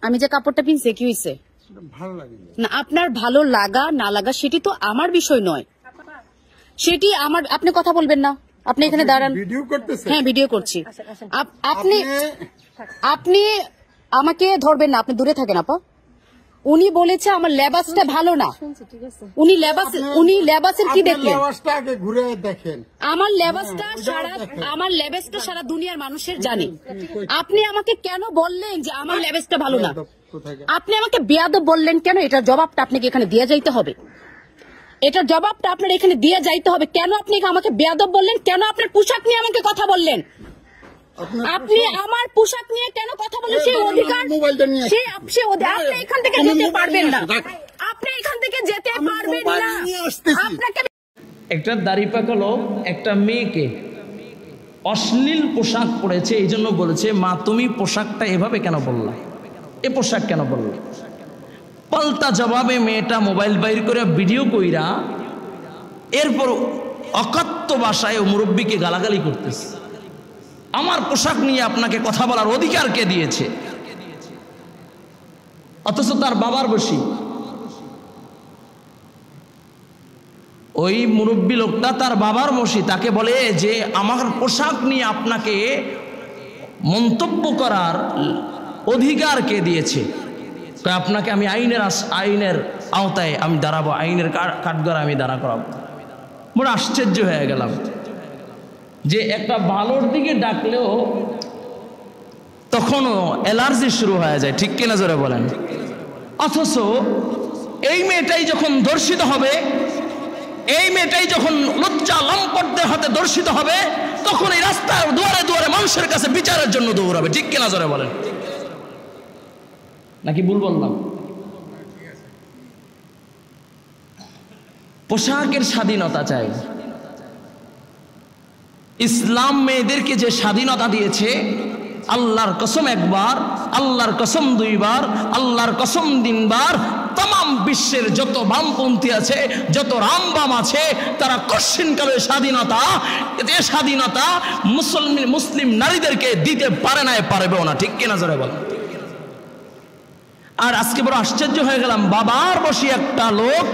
আমি যে কাপড়টা পিনছি কি হইছে ভালো লাগে না? আপনার ভালো লাগা না লাগা সেটি তো আমার বিষয় নয়, সেটি আমার। আপনি কথা বলবেন না, আপনি এখানে দাঁড়ান। ভিডিও করতেছেন? হ্যাঁ, ভিডিও করছি। আপনি আপনি আমাকে ধরবেন না, আপনি দূরে থাকেন। আপা, উনি বলেছে আমার লেবাসটা ভালো না। উনি লেবাসের কি দেখলেন? লেবাসটা আগে ঘুরে দেখেন। আমার লেবাসটা সারা দুনিয়ার মানুষের জানে। আপনি আমাকে কেন বললেন যে আমার লেবাসটা ভালো না? আপনি আমাকে বেয়াদব বললেন কেন? এটার জবাবটা আপনাকে এখানে দিয়ে যাইতে হবে। এটার জবাবটা আপনার এখানে দিয়ে যাইতে হবে। কেন আপনি আমাকে বেয়াদব বললেন? কেন আপনার পোশাক নিয়ে আমাকে কথা বললেন? আপনি আমার পোশাক নিয়ে কেন কথা বলেন? সেই অধিকার আপনি এখান থেকে যেতে পারবেন না। আপনি এখান থেকে যেতে পারবেন না। আপনাকে একটা দাড়িপাকা লোক একটা মেয়েকে অশ্লীল পোশাক পরেছে, এই জন্য বলেছে, মা তুমি পোশাকটা এভাবে কেন বললা, এ পোশাক কেন বললা? পাল্টা জবাবে মেয়েটা মোবাইল বাইর করে ভিডিও কইরা এরপর অকথ্য ভাষায় ও মুরব্বীকে গালাগালি করতেছে। আমার পোশাক নিয়ে আপনাকে কথা বলার অধিকার কে দিয়েছে? অথচ তার বাবার বসি। ওই মুরব্বী লোকটা তার বাবার বসি, তাকে বলে যে আমার পোশাক নিয়ে আপনাকে মন্তব্য করার অধিকার কে দিয়েছে? আপনাকে আমি আইনের আওতায় আমি দাঁড়াবো, আইনের কাঠগড়ায় আমি দাঁড়া করাবো। বড় আশ্চর্য হয়ে গেলাম যে একটা ভালোর দিকে ডাকলেও তখনও অ্যালার্জি শুরু হয়ে যায়, ঠিক কিনা জোরে বলেন? অথচ এই মেয়েটাই যখন দর্শিত হবে, এই মেয়েটাই যখন লজ্জা লম্পটদের হাতে দর্শিত হবে, তখন এই রাস্তার দুয়ারে দুয়ারে মানুষের কাছে বিচারের জন্য দৌড়াবে, ঠিক কিনা জোরে বলেন? নাকি ভুল বললাম? পোশাকের স্বাধীনতা চাই। ইসলাম মেয়েদেরকে যে স্বাধীনতা দিয়েছে, আল্লাহর কসম একবার, আল্লাহর কসম দুইবার, আল্লাহর কসম তিনবার, তাম বিশ্বের যত বামপন্থী আছে, যত রামবাম আছে, তারা কশিনকালে স্বাধীনতা মুসলিম নারীদেরকে দিতে পারে না, পারবেও না, ঠিক কিনা জোরে বলেন? আর আজকে বড় আশ্চর্য হয়ে গেলাম, বাবার বসে একটা লোক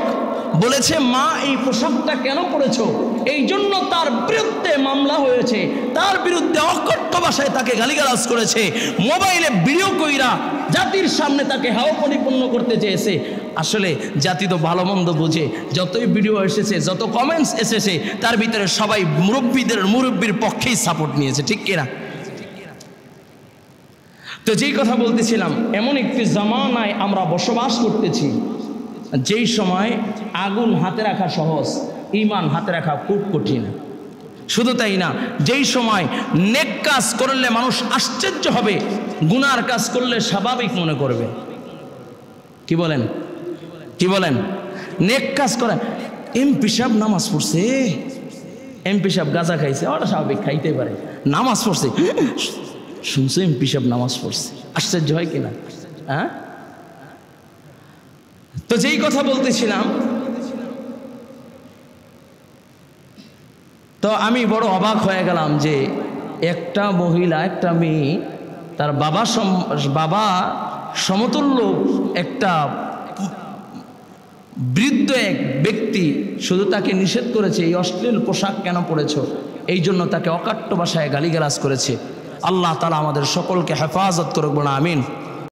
বলেছে মা এই পোশাকটা কেন পরেছো, এই জন্য তার বিরুদ্ধে মামলা হয়েছে, তার বিরুদ্ধে অকথ্য ভাষায় তাকে গালিগালাজ করেছে, মোবাইলে ভিডিও কইরা জাতির সামনে তাকে হাও পরিপূর্ণ করতে চেয়েছে। আসলে জাতি তো ভালো মন্দ বুঝে, যতই ভিডিও এসেছে, যত কমেন্টস এসেছে, তার ভিতরে সবাই মুরব্বীর পক্ষেই সাপোর্ট নিয়েছে, ঠিক কিনা? তো যেই কথা বলতেছিলাম, এমন একটি জামানায় আমরা বসবাস করতেছি যেই সময় আগুন হাতে রাখা সহজ, ঈমান হাতে রাখা খুব কঠিন। শুধু তাই না, যেই সময় নেক কাজ করলে মানুষ আশ্চর্য হবে, গুনার কাজ করলে স্বাভাবিক মনে করবে। কি বলেন? কি বলেন? নেক কাজ করে, এমপি সাহেব নামাজ পড়ছে, এমপি সাহেব গাঁজা খাইছে, ওটা স্বাভাবিক, খাইতে পারে। নামাজ পড়ছে, শুনছো এমপি সাহেব নামাজ পড়ছে, আশ্চর্য হয় কিনা? হ্যাঁ? তো যেই কথা বলতেছিলাম, তো আমি বড় অবাক হয়ে গেলাম যে একটা মহিলা, একটা মেয়ে, তার বাবা সমতুল্য একটা বৃদ্ধ এক ব্যক্তি শুধু তাকে নিষেধ করেছে, এই অশ্লীল পোশাক কেন পরেছো, এই জন্য তাকে অকাট্য ভাষায় গালিগালাজ করেছে। আল্লাহ তাআলা আমাদের সকলকে হেফাজত করুক, বলুন আমিন।